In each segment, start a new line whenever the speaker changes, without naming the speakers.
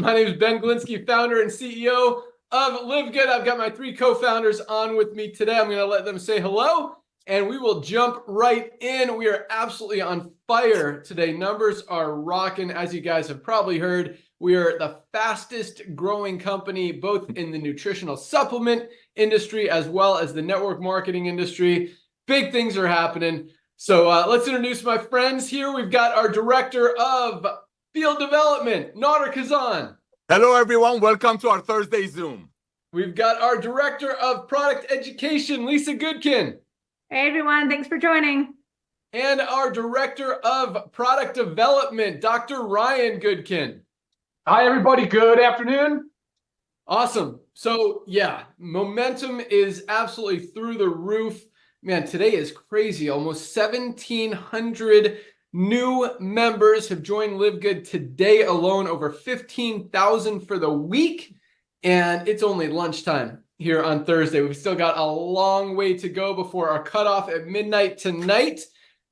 My name is Ben Glinsky, founder and CEO of LiveGood. I've got my three co-founders on with me today. I'm going to let them say hello, and we will jump right in. We are absolutely on fire today. Numbers are rocking. As you guys have probably heard, we are the fastest growing company, both in the nutritional supplement industry as well as the network marketing industry. Big things are happening. So let's introduce my friends here. We've got our director of field development, Nader Kazan.
Hello, everyone. Welcome to our Thursday Zoom.
We've got our director of product education, Lisa Goodkin.
Hey, everyone. Thanks for joining.
And our director of product development, Dr. Ryan Goodkin.
Hi, everybody. Good afternoon.
Awesome. So yeah, momentum is absolutely through the roof. Man, today is crazy. Almost 1,700 new members have joined LiveGood today alone, over 15,000 for the week, and it's only lunchtime here on Thursday. We've still got a long way to go before our cutoff at midnight tonight,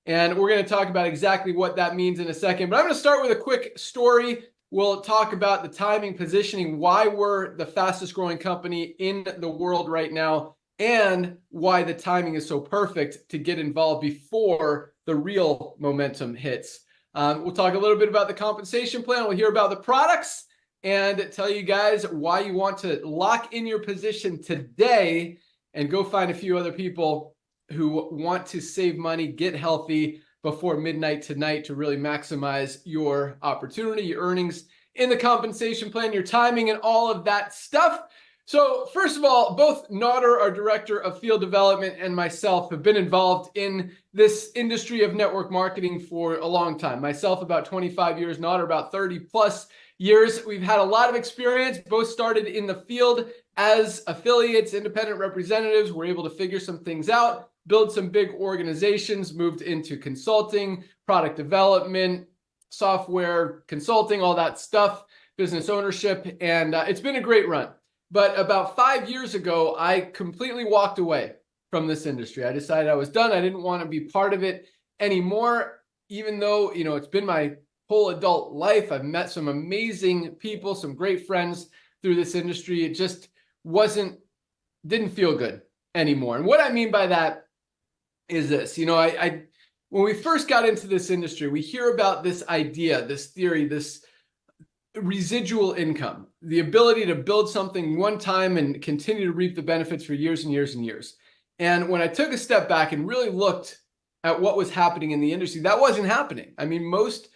and we're going to talk about exactly what that means in a second. But I'm going to start with a quick story. We'll talk about the timing, positioning, why we're the fastest growing company in the world right now, and why the timing is so perfect to get involved before the real momentum hits. We'll talk a little bit about the compensation plan. We'll hear about the products and tell you guys why you want to lock in your position today and go find a few other people who want to save money, get healthy before midnight tonight to really maximize your opportunity, your earnings in the compensation plan, your timing, and all of that stuff. So first of all, both Nader, our director of field development, and myself have been involved in this industry of network marketing for a long time. Myself, about 25 years, Nader, about 30 plus years. We've had a lot of experience, both started in the field as affiliates, independent representatives. We're able to figure some things out, build some big organizations, moved into consulting, product development, software consulting, all that stuff, business ownership, and it's been a great run. But about 5 years ago, I completely walked away from this industry. I decided I was done. I didn't want to be part of it anymore, even though, you know, it's been my whole adult life. I've met some amazing people, some great friends through this industry. It just didn't feel good anymore. And what I mean by that is this, you know, when we first got into this industry, we hear about this idea, this theory, this residual income, the ability to build something one time and continue to reap the benefits for years and years and years. And when I took a step back and really looked at what was happening in the industry, that wasn't happening. I mean, most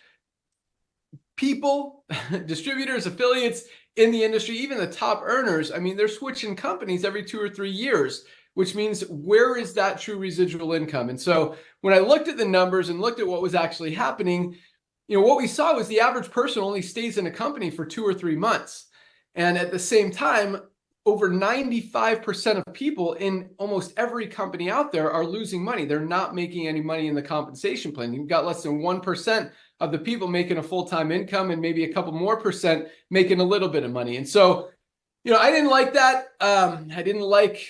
people, distributors, affiliates in the industry, even the top earners, I mean, they're switching companies every 2 or 3 years, which means where is that true residual income? And so when I looked at the numbers and looked at what was actually happening, you know, what we saw was the average person only stays in a company for 2 or 3 months. And at the same time, over 95% of people in almost every company out there are losing money. They're not making any money in the compensation plan. You've got less than 1% of the people making a full-time income and maybe a couple more percent making a little bit of money. And so, you know, I didn't like that. I didn't like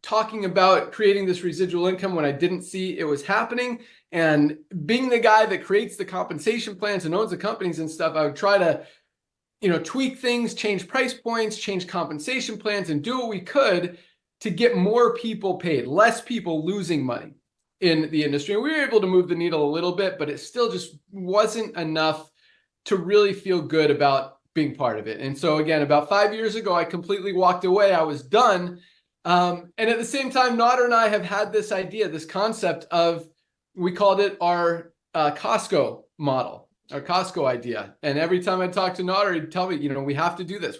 talking about creating this residual income when I didn't see it was happening. And being the guy that creates the compensation plans and owns the companies and stuff, I would try to, you know, tweak things, change price points, change compensation plans, and do what we could to get more people paid, less people losing money in the industry. And we were able to move the needle a little bit, but it still just wasn't enough to really feel good about being part of it. And so again, about 5 years ago, I completely walked away. I was done. And at the same time, Nader and I have had this idea, this concept of, we called it our Costco model, our Costco idea. And every time I talk to Nader, he'd tell me, you know, we have to do this.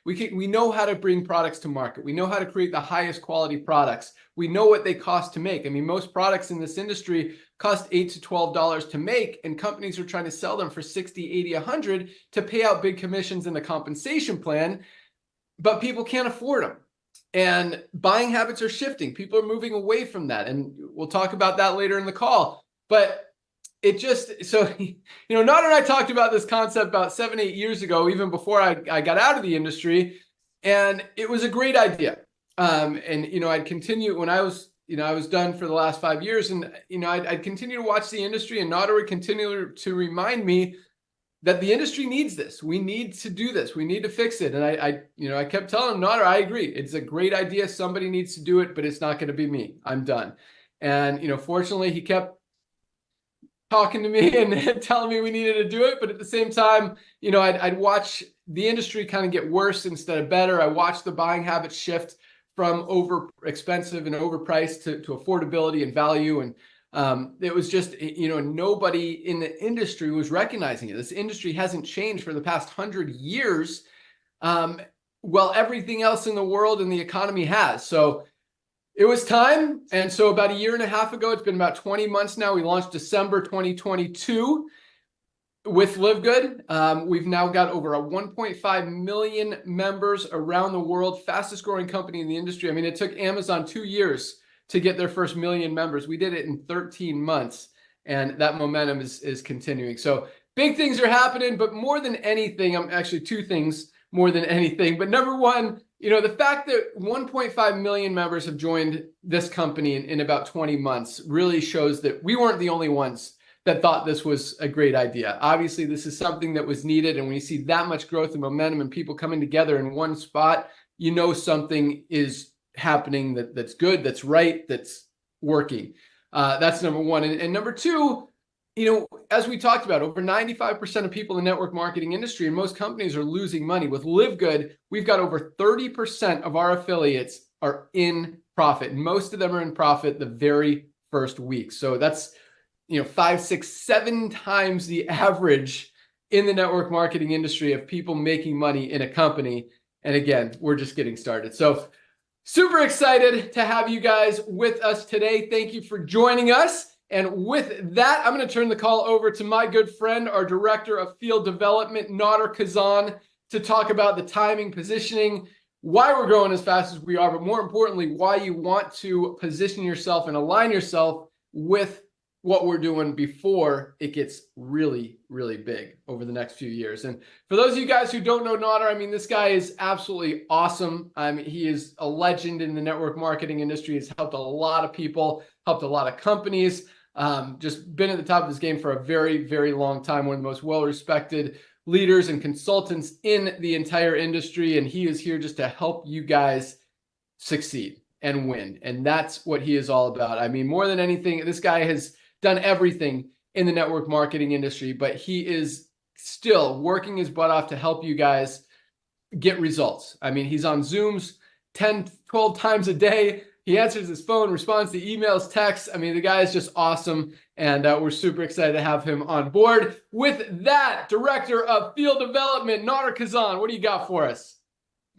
We know how to bring products to market. We know how to create the highest quality products. We know what they cost to make. I mean, most products in this industry cost $8 to $12 to make, and companies are trying to sell them for 60, 80, 100 to pay out big commissions in the compensation plan, but people can't afford them. And buying habits are shifting. People are moving away from that. And we'll talk about that later in the call. But it just, so, you know, Nader and I talked about this concept about 7, 8 years ago, even before I got out of the industry. And it was a great idea. And, you know, I'd continue when I was done for the last 5 years. And, you know, I'd continue to watch the industry, and Nader would continue to remind me that the industry needs this. We need to do this. We need to fix it. And I kept telling him, Nader, I agree. It's a great idea. Somebody needs to do it, but it's not going to be me. I'm done. And, fortunately he kept talking to me and telling me we needed to do it. But at the same time, I'd watch the industry kind of get worse instead of better. I watched the buying habits shift from over expensive and overpriced to affordability and value. And it was just, nobody in the industry was recognizing it. This industry hasn't changed for the past 100 years. Well, everything else in the world and the economy has. So it was time. And so about a year and a half ago, it's been about 20 months now. We launched December 2022 with LiveGood. We've now got over 1.5 million members around the world, fastest growing company in the industry. I mean, it took Amazon 2 years to get their first million members. We did it in 13 months, and that momentum is continuing. So big things are happening, but more than anything, actually two things more than anything. But number one, the fact that 1.5 million members have joined this company in about 20 months really shows that we weren't the only ones that thought this was a great idea. Obviously, this is something that was needed. And when you see that much growth and momentum and people coming together in one spot, something is happening that's good, that's right, that's working. That's number one. And number two, as we talked about, over 95% of people in the network marketing industry and most companies are losing money. With LiveGood, we've got over 30% of our affiliates are in profit. Most of them are in profit the very first week. So that's 5, 6, 7 times the average in the network marketing industry of people making money in a company. And again, we're just getting started. So super excited to have you guys with us today. Thank you for joining us. And with that, I'm going to turn the call over to my good friend, our Director of Field Development, Nader Kazan, to talk about the timing, positioning, why we're growing as fast as we are, but more importantly, why you want to position yourself and align yourself with what we're doing before it gets really, really big over the next few years. And for those of you guys who don't know Nader, this guy is absolutely awesome. He is a legend in the network marketing industry. He's helped a lot of people, helped a lot of companies, just been at the top of his game for a very, very long time. One of the most well-respected leaders and consultants in the entire industry. And he is here just to help you guys succeed and win. And that's what he is all about. More than anything, this guy has done everything in the network marketing industry, but he is still working his butt off to help you guys get results. He's on Zooms 10, 12 times a day. He answers his phone, responds to emails, texts. The guy is just awesome. And we're super excited to have him on board. With that, Director of Field Development, Nader Kazan, what do you got for us?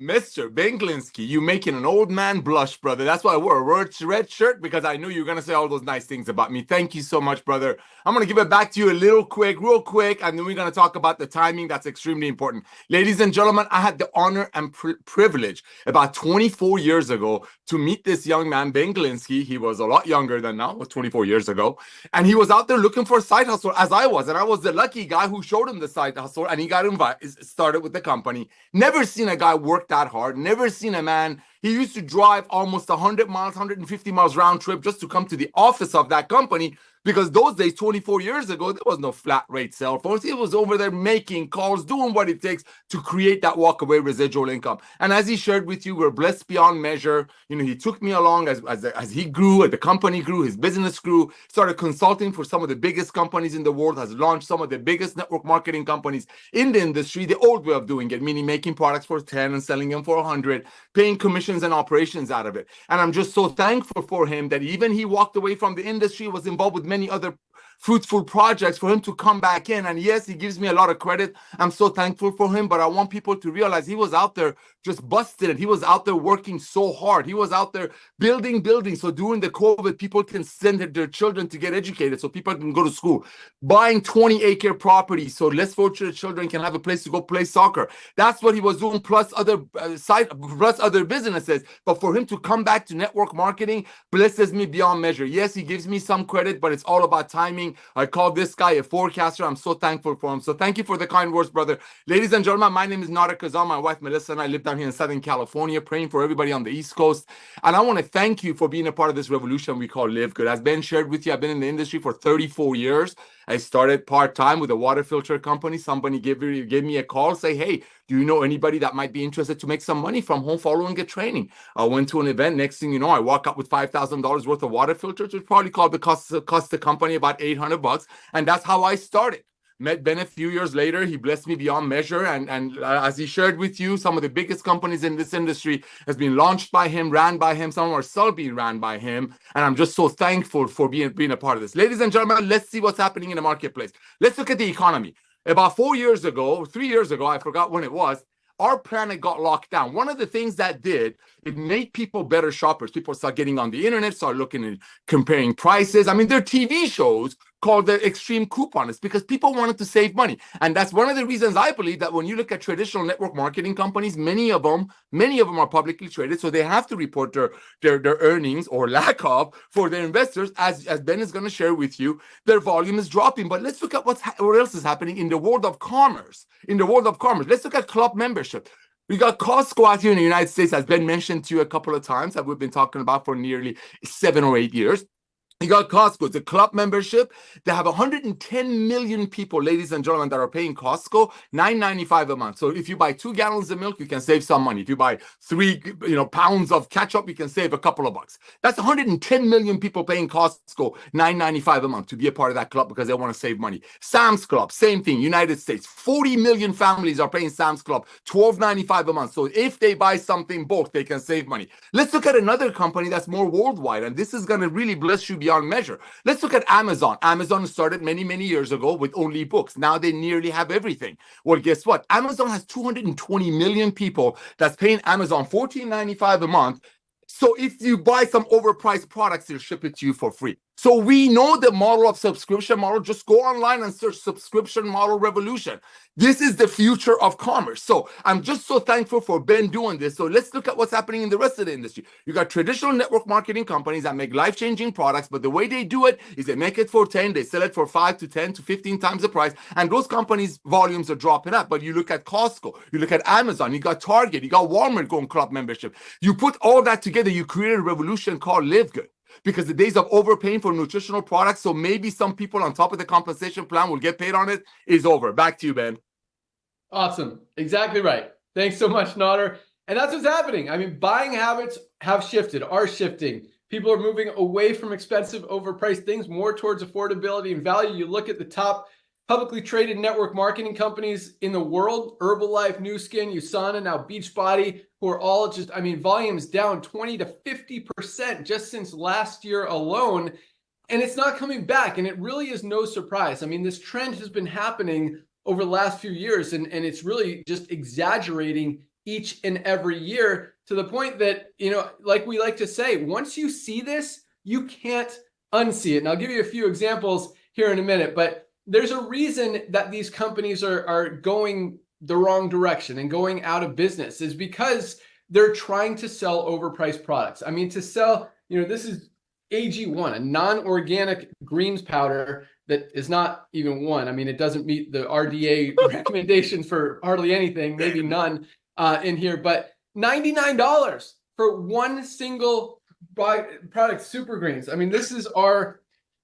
Mr. Glinsky, you making an old man blush, brother. That's why I wore a red shirt, because I knew you were going to say all those nice things about me. Thank you so much, brother. I'm going to give it back to you real quick, and then we're going to talk about the timing. That's extremely important. Ladies and gentlemen, I had the honor and privilege about 24 years ago to meet this young man, Glinsky. He was a lot younger than now, it was 24 years ago. And he was out there looking for a side hustle, as I was. And I was the lucky guy who showed him the side hustle, and he got started with the company. Never seen a guy work that hard. Never seen a man. He used to drive almost 100 miles, 150 miles round trip just to come to the office of that company, because those days, 24 years ago, there was no flat rate cell phones. He was over there making calls, doing what it takes to create that walkaway residual income. And as he shared with you, we're blessed beyond measure. He took me along as he grew, as the company grew, his business grew, started consulting for some of the biggest companies in the world, has launched some of the biggest network marketing companies in the industry, the old way of doing it, meaning making products for 10 and selling them for 100, paying commissions and operations out of it. And I'm just so thankful for him that even he walked away from the industry, was involved with many other fruitful projects, for him to come back in. And yes, he gives me a lot of credit. I'm so thankful for him, but I want people to realize he was out there just busting it. He was out there working so hard. He was out there building. So during the COVID, people can send their children to get educated, so people can go to school, buying 20-acre properties so less fortunate children can have a place to go play soccer. That's what he was doing, plus other businesses. But for him to come back to network marketing blesses me beyond measure. Yes, he gives me some credit, but it's all about timing. trading. I call this guy a forecaster. I'm so thankful for him. So thank you for the kind words, brother. Ladies and gentlemen, my name is Nader Kazan. My wife Melissa and I live down here in Southern California, praying for everybody on the East Coast. And I want to thank you for being a part of this revolution we call LiveGood. As Ben shared with you, I've been in the industry for 34 years. I started part-time with a water filter company. Somebody gave me a call, say, hey, do you know anybody that might be interested to make some money from home following a training? I went to an event. Next thing you know, I walk up with $5,000 worth of water filters, which probably cost the company about $800. And that's how I started. Met Ben a few years later. He blessed me beyond measure. And as he shared with you, some of the biggest companies in this industry has been launched by him, ran by him. Some of them are still being ran by him. And I'm just so thankful for being a part of this. Ladies and gentlemen, let's see what's happening in the marketplace. Let's look at the economy. About 3 years ago, I forgot when it was, our planet got locked down. One of the things that did, it made people better shoppers. People start getting on the internet, start looking and comparing prices. I mean, there are TV shows called the extreme couponists because people wanted to save money. And that's one of the reasons I believe that when you look at traditional network marketing companies, many of them are publicly traded. So they have to report their earnings or lack of for their investors. As Ben is going to share with you, their volume is dropping. But let's look at what else is happening in the world of commerce. Let's look at club membership. We got Costco out here in the United States, as Ben mentioned to you a couple of times, that we've been talking about for nearly 7 or 8 years. You got Costco, it's a club membership. They have 110 million people, ladies and gentlemen, that are paying Costco $9.95 a month. So if you buy 2 gallons of milk, you can save some money. If you buy 3 pounds of ketchup, you can save a couple of bucks. That's 110 million people paying Costco $9.95 a month to be a part of that club because they want to save money. Sam's Club, same thing, United States. 40 million families are paying Sam's Club $12.95 a month. So if they buy something bulk, they can save money. Let's look at another company that's more worldwide, and this is going to really bless you beyond measure. Let's look at Amazon. Amazon started many, many years ago with only books. Now they nearly have everything. Well, guess what? Amazon has 220 million people that's paying Amazon $14.95 a month. So if you buy some overpriced products, they'll ship it to you for free. So we know the model of subscription model. Just go online and search subscription model revolution. This is the future of commerce. So I'm just so thankful for Ben doing this. So let's look at what's happening in the rest of the industry. You got traditional network marketing companies that make life-changing products, but the way they do it is they make it for 10, they sell it for 5 to 10 to 15 times the price, and those companies' volumes are dropping up. But you look at Costco, you look at Amazon, you got Target, you got Walmart going club membership. You put all that together, you create a revolution called LiveGood. Because the days of overpaying for nutritional products, so maybe some people on top of the compensation plan will get paid on it, is over. Back to you, Ben.
Awesome. Exactly right. Thanks so much, Nader. And that's what's happening. I mean, buying habits are shifting. People are moving away from expensive, overpriced things, more towards affordability and value. You look at the top publicly traded network marketing companies in the world, Herbalife, Nu Skin, USANA, now Beachbody, who are all just, I mean, volumes down 20 to 50% just since last year alone. And it's not coming back. And it really is no surprise. I mean, this trend has been happening over the last few years, and it's really just exaggerating each and every year to the point that, like we like to say, once you see this, you can't unsee it. And I'll give you a few examples here in a minute, but there's a reason that these companies are going the wrong direction and going out of business is because they're trying to sell overpriced products. I mean, to sell, this is AG1, a non-organic greens powder that is not even one. I mean, it doesn't meet the RDA recommendations for hardly anything, maybe none in here, but $99 for one single product, Super Greens. I mean, this is our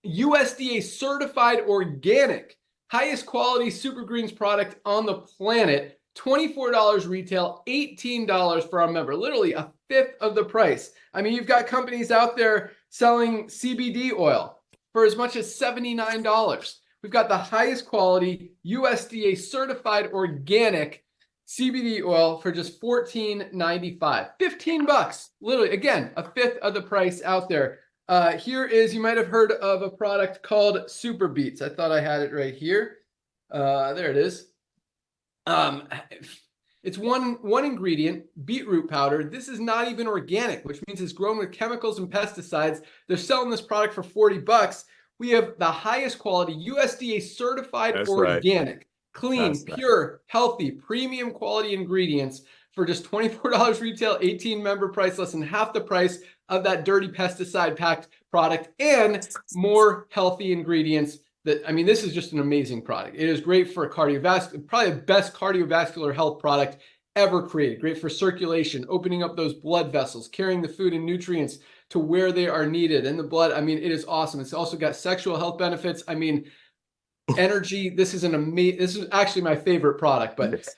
USDA certified organic, highest quality Super Greens product on the planet. $24 retail, $18 for our member, literally a fifth of the price. I mean, you've got companies out there selling CBD oil for as much as $79. We've got the highest quality USDA certified organic CBD oil for just $14.95. 15 bucks, literally, again, a fifth of the price out there. Here is, you might have heard of a product called Super Beets. I thought I had it right here. There it is. It's one ingredient, beetroot powder. This is not even organic, which means it's grown with chemicals and pesticides. They're selling this product for 40 bucks. We have the highest quality USDA certified organic, clean, pure, healthy, premium quality ingredients for just $24 retail, 18 member price, less than half the price of that dirty pesticide packed product, and more healthy ingredients that, I mean, this is just an amazing product. It is great for cardiovascular, probably the best cardiovascular health product ever created. Great for circulation, opening up those blood vessels, carrying the food and nutrients to where they are needed in the blood. I mean, it is awesome. It's also got sexual health benefits. I mean, energy. This is this is actually my favorite product, but
Yes.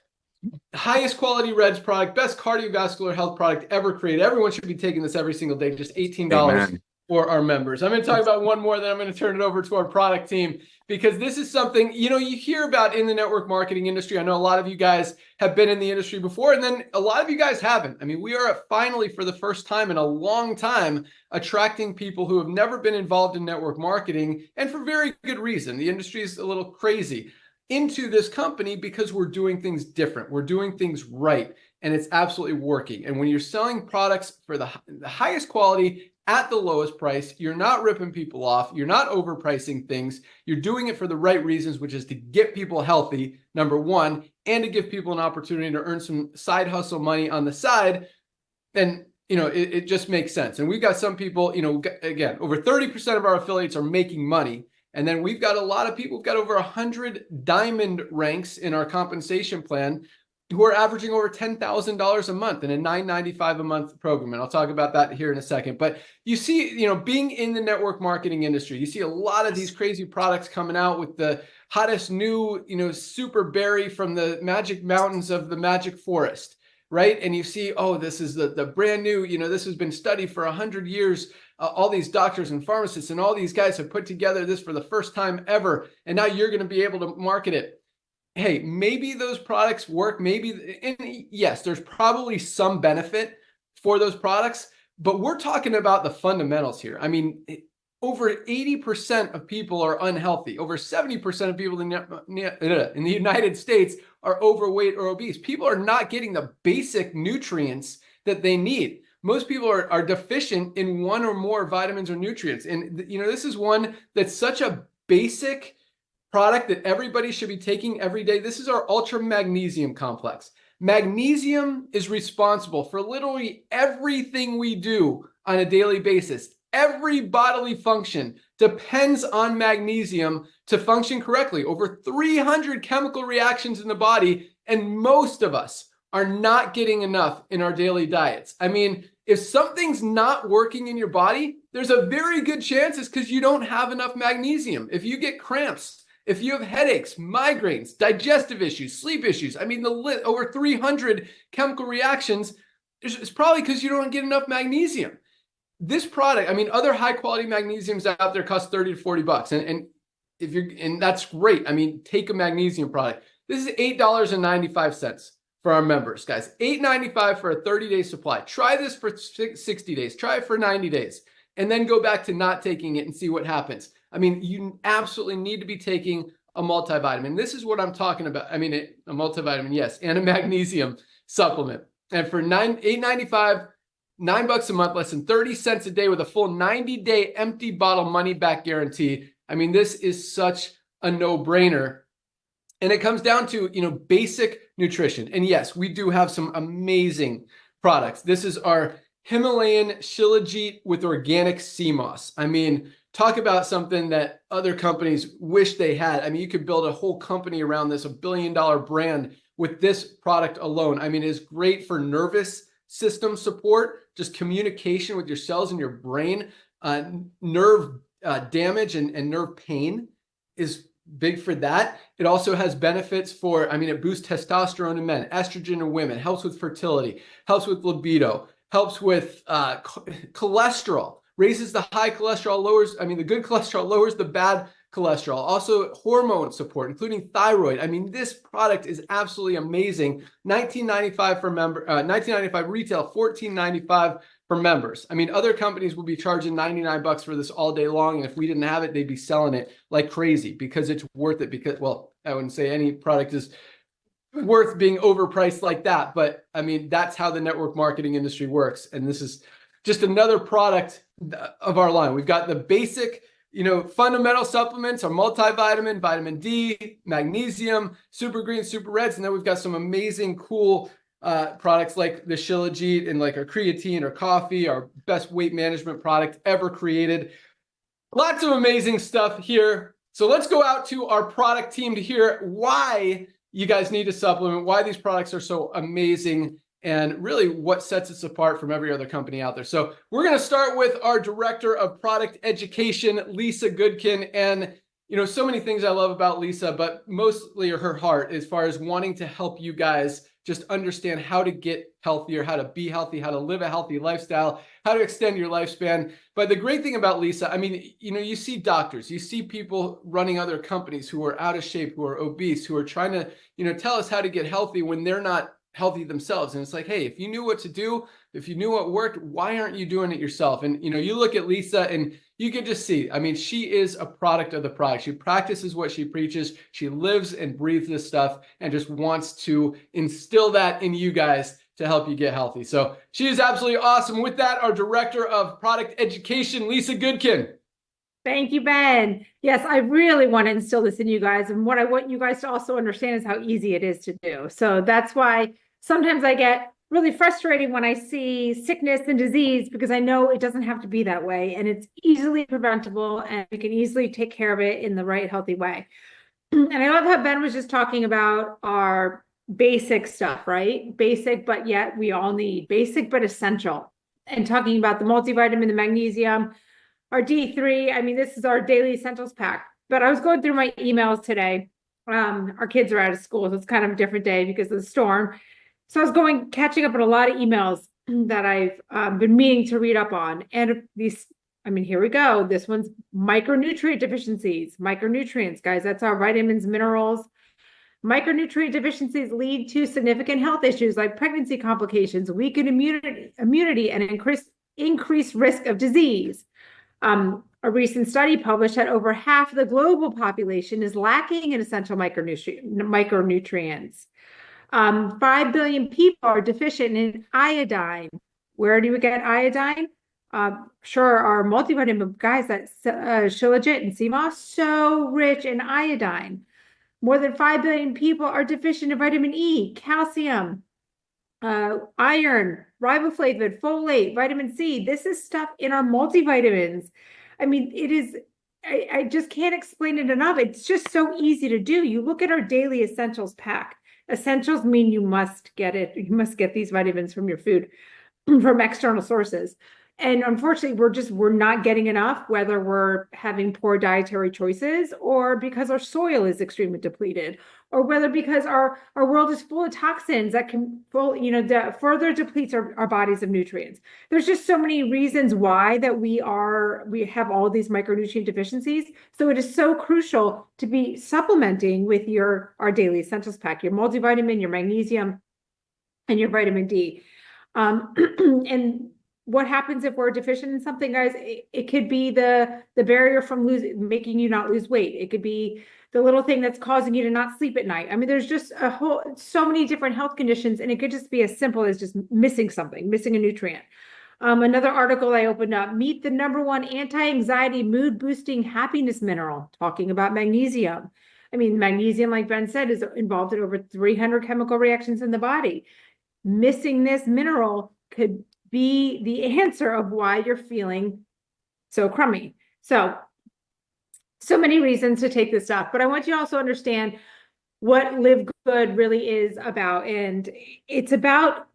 highest quality Reds product, best cardiovascular health product ever created. Everyone should be taking this every single day. Just $18
Amen.
for our members. I'm going to talk about one more, then I'm going to turn it over to our product team, because this is something, you know, you hear about in the network marketing industry. I know a lot of you guys have been in the industry before, and then a lot of you guys haven't. I mean, we are finally, for the first time in a long time, attracting people who have never been involved in network marketing, and for very good reason. The industry is a little crazy, into this company because we're doing things different. We're doing things right, and it's absolutely working. And when you're selling products for the highest quality at the lowest price, you're not ripping people off, you're not overpricing things, you're doing it for the right reasons, which is to get people healthy, number one, and to give people an opportunity to earn some side hustle money on the side. And you know, it just makes sense. And we've got some people, you know, again, over 30% of our affiliates are making money. And then we've got a lot of people, we've got over 100 diamond ranks in our compensation plan who are averaging over $10,000 a month in a $9.95 a month program. And I'll talk about that here in a second. But you see, you know, being in the network marketing industry, you see a lot of these crazy products coming out with the hottest new, you know, super berry from the magic mountains of the magic forest, right? And you see, oh, this is the brand new, you know, this has been studied for 100 years. All these doctors and pharmacists and all these guys have put together this for the first time ever. And now you're going to be able to market it. Hey, maybe those products work, maybe, and yes, there's probably some benefit for those products, but we're talking about the fundamentals here. I mean, over 80% of people are unhealthy. Over 70% of people in the United States are overweight or obese. People are not getting the basic nutrients that they need. Most people are deficient in one or more vitamins or nutrients. And, you know, this is one that's such a basic product that everybody should be taking every day. This is our ultra magnesium complex. Magnesium is responsible for literally everything we do on a daily basis. Every bodily function depends on magnesium to function correctly. Over 300 chemical reactions in the body, and most of us are not getting enough in our daily diets. I mean, if something's not working in your body, there's a very good chance it's because you don't have enough magnesium. If you get cramps, if you have headaches, migraines, digestive issues, sleep issues, I mean, over 300 chemical reactions, it's probably because you don't get enough magnesium. This product, I mean, other high quality magnesiums out there cost 30 to 40 bucks. And if you're, and that's great. I mean, take a magnesium product. This is $8.95 for our members, guys. $8.95 for a 30-day supply. Try this for 60 days. Try it for 90 days. And then go back to not taking it and see what happens. I mean, you absolutely need to be taking a multivitamin. This is what I'm talking about. I mean, a multivitamin, yes, and a magnesium supplement. And for $8.95, $9 a month, less than 30 cents a day with a full 90-day empty bottle money back guarantee. I mean, this is such a no-brainer. And it comes down to, you know, basic nutrition. And yes, we do have some amazing products. This is our Himalayan Shilajit with organic sea moss. I mean, talk about something that other companies wish they had. I mean, you could build a whole company around this, $1 billion brand with this product alone. I mean, it's great for nervous system support, just communication with your cells in your brain, nerve damage and nerve pain is big for that. It also has benefits for, I mean, it boosts testosterone in men, estrogen in women, helps with fertility, helps with libido, helps with cholesterol, raises the high cholesterol, lowers, I mean, the good cholesterol lowers the bad cholesterol. Also hormone support, including thyroid. I mean, this product is absolutely amazing. $19.95 for member, $19.95 retail, $14.95 for members. I mean, other companies will be charging 99 bucks for this all day long. And if we didn't have it, they'd be selling it like crazy because it's worth it. Because, well, I wouldn't say any product is worth being overpriced like that. But I mean, that's how the network marketing industry works. And this is just another product of our line. We've got the basic, you know, fundamental supplements, our multivitamin, vitamin D, magnesium, super green, super reds. And then we've got some amazing, cool products like the Shilajit and like our creatine or coffee, our best weight management product ever created. Lots of amazing stuff here. So let's go out to our product team to hear why you guys need to supplement, why these products are so amazing, and really what sets us apart from every other company out there. So we're going to start with our Director of Product Education, Lisa Goodkin. And, you know, so many things I love about Lisa, but mostly her heart as far as wanting to help you guys just understand how to get healthier, how to be healthy, how to live a healthy lifestyle, how to extend your lifespan. But the great thing about Lisa, I mean, you know, you see doctors, you see people running other companies who are out of shape, who are obese, who are trying to, you know, tell us how to get healthy when they're not healthy themselves. And it's like, hey, if you knew what to do, if you knew what worked, why aren't you doing it yourself? And, you know, you look at Lisa and you can just see, I mean, she is a product of the product. She practices what she preaches. She lives and breathes this stuff and just wants to instill that in you guys to help you get healthy. So she is absolutely awesome. With that, our Director of Product Education, Lisa Goodkin.
Thank you, Ben. Yes, I really want to instill this in you guys. And what I want you guys to also understand is how easy it is to do. So that's why sometimes I get really frustrated when I see sickness and disease, because I know it doesn't have to be that way. And it's easily preventable, and we can easily take care of it in the right, healthy way. And I love how Ben was just talking about our basic stuff, right? Basic, but yet we all need basic, but essential. And talking about the multivitamin, the magnesium, our D3. I mean, this is our daily essentials pack. But I was going through my emails today. Our kids are out of school, so it's kind of a different day because of the storm. So I was catching up on a lot of emails that I've been meaning to read up on. And these, I mean, here we go. This one's micronutrient deficiencies. Micronutrients, guys, that's our vitamins, minerals. Micronutrient deficiencies lead to significant health issues like pregnancy complications, weakened immunity, and increased risk of disease. A recent study published that over half the global population is lacking in essential micronutrients. 5 billion people are deficient in iodine. Where do we get iodine? Sure, our multivitamin guys, that's Shilajit and sea moss, so rich in iodine. More than 5 billion people are deficient in vitamin E, calcium, iron, riboflavin, folate, vitamin C. This is stuff in our multivitamins. I mean, it is, I just can't explain it enough. It's just so easy to do. You look at our daily essentials pack. Essentials mean you must get it. You must get these vitamins from your food, from external sources. And unfortunately, we're not getting enough, whether we're having poor dietary choices or because our soil is extremely depleted, or whether because our world is full of toxins that can further depletes our bodies of nutrients. There's just so many reasons why that we have all these micronutrient deficiencies. So it is so crucial to be supplementing with our daily essentials pack, your multivitamin, your magnesium, and your vitamin D. And what happens if we're deficient in something, guys? It could be the barrier from making you not lose weight. It could be the little thing that's causing you to not sleep at night. I mean, there's just so many different health conditions, and it could just be as simple as just missing something, missing a nutrient. Another article I opened up, meet the #1 anti-anxiety, mood-boosting happiness mineral, talking about magnesium. I mean, magnesium, like Ben said, is involved in over 300 chemical reactions in the body. Missing this mineral could be the answer of why you're feeling so crummy. So many reasons to take this stuff, but I want you to also understand what Live Good really is about. And it's about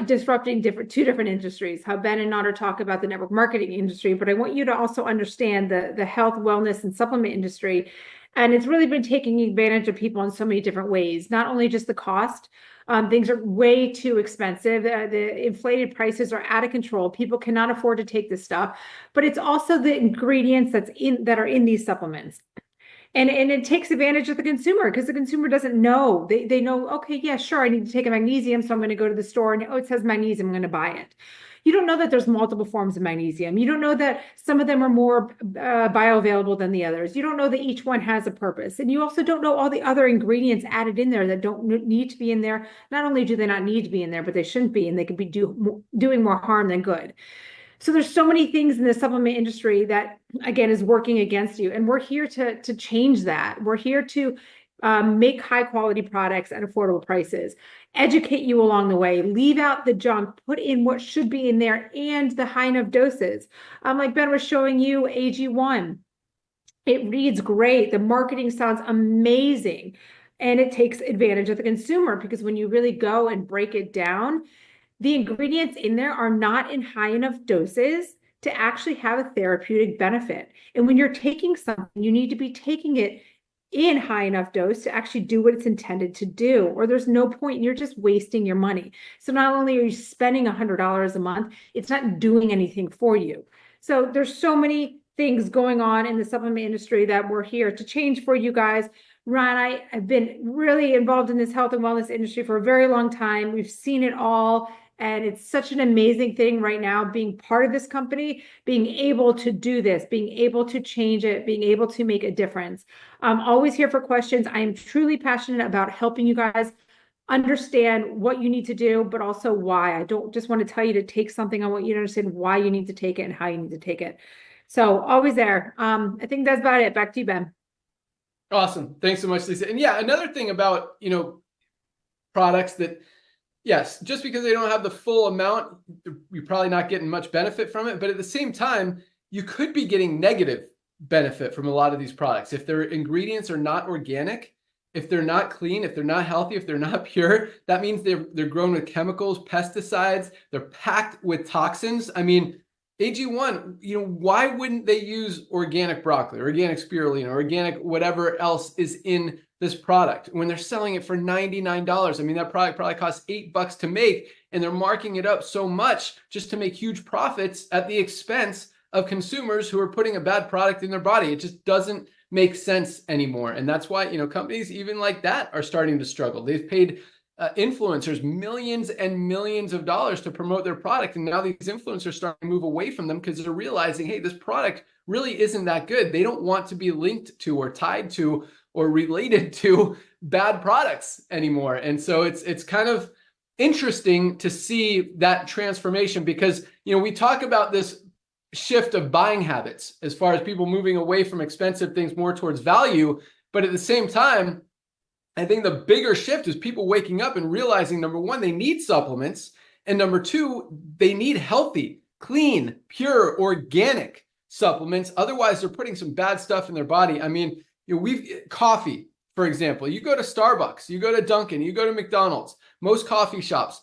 disrupting two different industries, how Ben and Nader talk about the network marketing industry, but I want you to also understand the health, wellness, and supplement industry. And it's really been taking advantage of people in so many different ways, not only just the cost. Things are way too expensive. The inflated prices are out of control. People cannot afford to take this stuff, but it's also the ingredients that are in these supplements. And it takes advantage of the consumer, because the consumer doesn't know. They know, okay, yeah, sure, I need to take a magnesium, so I'm going to go to the store and, oh, it says magnesium, I'm going to buy it. You don't know that there's multiple forms of magnesium. You don't know that some of them are more bioavailable than the others. You don't know that each one has a purpose. And you also don't know all the other ingredients added in there that don't need to be in there. Not only do they not need to be in there, but they shouldn't be, and they could be doing more harm than good. So there's so many things in the supplement industry that, again, is working against you. And we're here to change that. We're here to make high quality products at affordable prices, educate you along the way, leave out the junk, put in what should be in there, and the high enough doses. Like Ben was showing you AG1. It reads great. The marketing sounds amazing. And it takes advantage of the consumer because when you really go and break it down, the ingredients in there are not in high enough doses to actually have a therapeutic benefit. And when you're taking something, you need to be taking it in high enough dose to actually do what it's intended to do, or there's no point and you're just wasting your money. So not only are you spending $100 a month, it's not doing anything for you. So there's so many things going on in the supplement industry that we're here to change for you guys. Ron, I have been really involved in this health and wellness industry for a very long time. We've seen it all. And it's such an amazing thing right now, being part of this company, being able to do this, being able to change it, being able to make a difference. I'm always here for questions. I am truly passionate about helping you guys understand what you need to do, but also why. I don't just want to tell you to take something. I want you to understand why you need to take it and how you need to take it. So always there. I think that's about it. Back to you, Ben.
Awesome. Thanks so much, Lisa. And yeah, another thing about, products that, yes, just because they don't have the full amount, you're probably not getting much benefit from it. But at the same time, you could be getting negative benefit from a lot of these products. If their ingredients are not organic, if they're not clean, if they're not healthy, if they're not pure, that means they're grown with chemicals, pesticides, they're packed with toxins. I mean, AG1, why wouldn't they use organic broccoli, or organic spirulina, or organic whatever else is in this product when they're selling it for $99? I mean, that product probably costs $8 to make, and they're marking it up so much just to make huge profits at the expense of consumers who are putting a bad product in their body. It just doesn't make sense anymore. And that's why, companies even like that are starting to struggle. They've paid influencers millions and millions of dollars to promote their product. And now these influencers are starting to move away from them because they're realizing, hey, this product really isn't that good. They don't want to be linked to or tied to or related to bad products anymore. And so it's kind of interesting to see that transformation because, we talk about this shift of buying habits as far as people moving away from expensive things more towards value. But at the same time, I think the bigger shift is people waking up and realizing, number one, they need supplements. And number two, they need healthy, clean, pure, organic supplements. Otherwise, they're putting some bad stuff in their body. I mean, coffee, for example, you go to Starbucks, you go to Dunkin', you go to McDonald's, most coffee shops,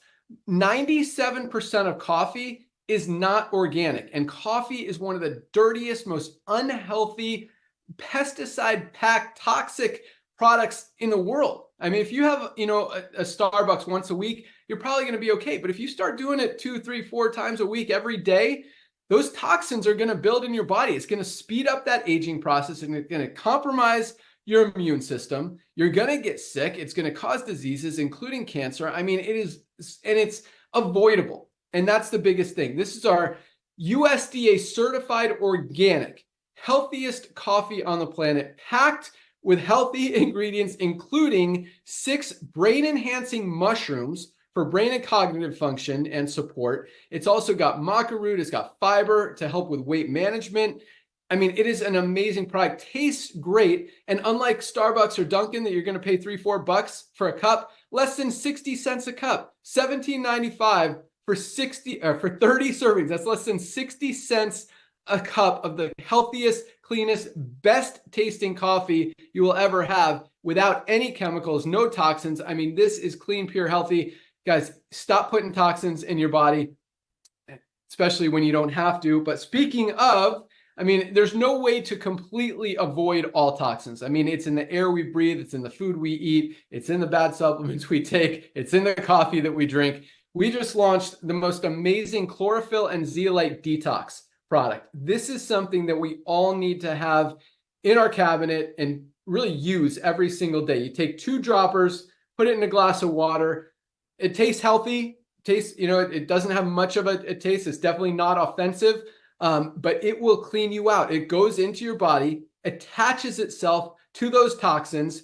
97% of coffee is not organic. And coffee is one of the dirtiest, most unhealthy, pesticide-packed, toxic products in the world. I mean, if you have, a Starbucks once a week, you're probably going to be okay. But if you start doing it 2, 3, 4 times a week, every day, those toxins are going to build in your body. It's going to speed up that aging process and it's going to compromise your immune system. You're going to get sick. It's going to cause diseases, including cancer. I mean, it's avoidable. And that's the biggest thing. This is our USDA certified organic, healthiest coffee on the planet, packed with healthy ingredients, including 6 brain-enhancing mushrooms for brain and cognitive function and support. It's also got maca root. It's got fiber to help with weight management. I mean, it is an amazing product. Tastes great. And unlike Starbucks or Dunkin' that you're going to pay $3, $4 for a cup, less than 60 cents a cup, $17.95 for 30 servings. That's less than 60 cents a cup of the healthiest, cleanest, best tasting coffee you will ever have without any chemicals, no toxins. I mean, this is clean, pure, healthy. Guys, stop putting toxins in your body, especially when you don't have to. But speaking of, I mean, there's no way to completely avoid all toxins. I mean, it's in the air we breathe, it's in the food we eat, it's in the bad supplements we take, it's in the coffee that we drink. We just launched the most amazing chlorophyll and zeolite detox product. This is something that we all need to have in our cabinet and really use every single day. You take 2 droppers, put it in a glass of water. It tastes healthy. It doesn't have much of a taste. It's definitely not offensive, but it will clean you out. It goes into your body, attaches itself to those toxins,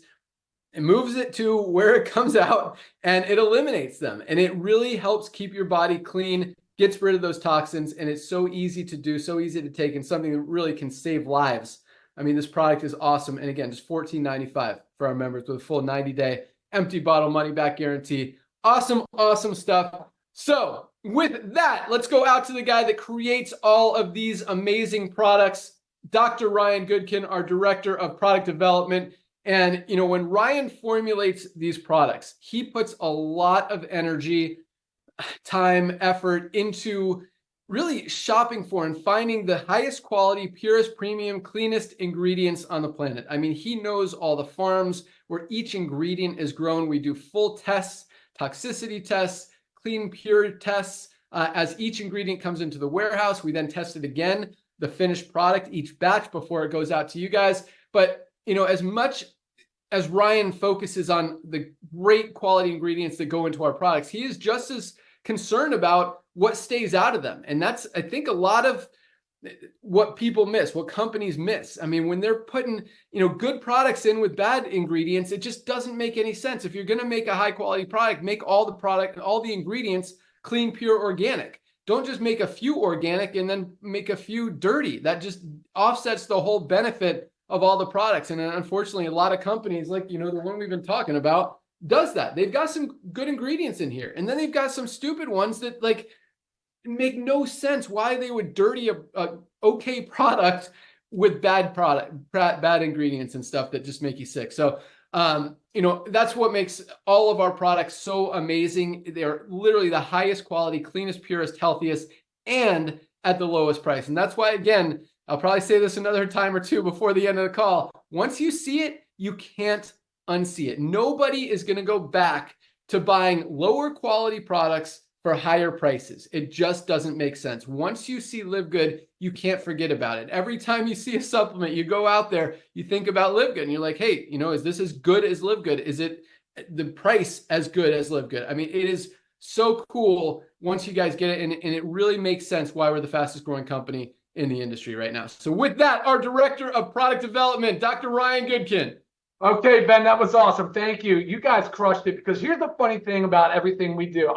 and moves it to where it comes out, and it eliminates them. And it really helps keep your body clean, gets rid of those toxins, and it's so easy to do, so easy to take, and something that really can save lives. I mean, this product is awesome. And again, just $14.95 for our members with a full 90-day empty bottle money back guarantee. Awesome, awesome stuff. So with that, let's go out to the guy that creates all of these amazing products. Dr. Ryan Goodkin, our director of product development. And, you know, when Ryan formulates these products, he puts a lot of energy, time, effort into really shopping for and finding the highest quality, purest, premium, cleanest ingredients on the planet. I mean, he knows all the farms where each ingredient is grown. We do full tests, toxicity tests, clean, pure tests. As each ingredient comes into the warehouse, we then test it again, the finished product, each batch before it goes out to you guys. But, you know, as much as Ryan focuses on the great quality ingredients that go into our products, he is just as concerned about what stays out of them. And that's, I think, a lot of what people miss, what companies miss. I mean, when they're putting, you know, good products in with bad ingredients, it just doesn't make any sense. If you're going to make a high quality product, make all the ingredients clean, pure, organic. Don't just make a few organic and then make a few dirty. That just offsets the whole benefit of all the products. And unfortunately, a lot of companies, like, you know, the one we've been talking about, does that. They've got some good ingredients in here, and then they've got some stupid ones that, like, make no sense why they would dirty a okay product with bad ingredients and stuff that just make you sick. So, you know, that's what makes all of our products so amazing. They're literally the highest quality, cleanest, purest, healthiest, and at the lowest price. And that's why, again, I'll probably say this another time or two before the end of the call. Once you see it, you can't unsee it. Nobody is going to go back to buying lower quality products for higher prices. It just doesn't make sense. Once you see LiveGood, you can't forget about it. Every time you see a supplement, you go out there, you think about LiveGood, and you're like, hey, you know, is this as good as LiveGood? Is it the price as good as LiveGood? I mean, it is so cool once you guys get it, and it really makes sense why we're the fastest growing company in the industry right now. So with that, our director of product development, Dr. Ryan Goodkin.
Okay, Ben, that was awesome. Thank you. You guys crushed it, because here's the funny thing about everything we do.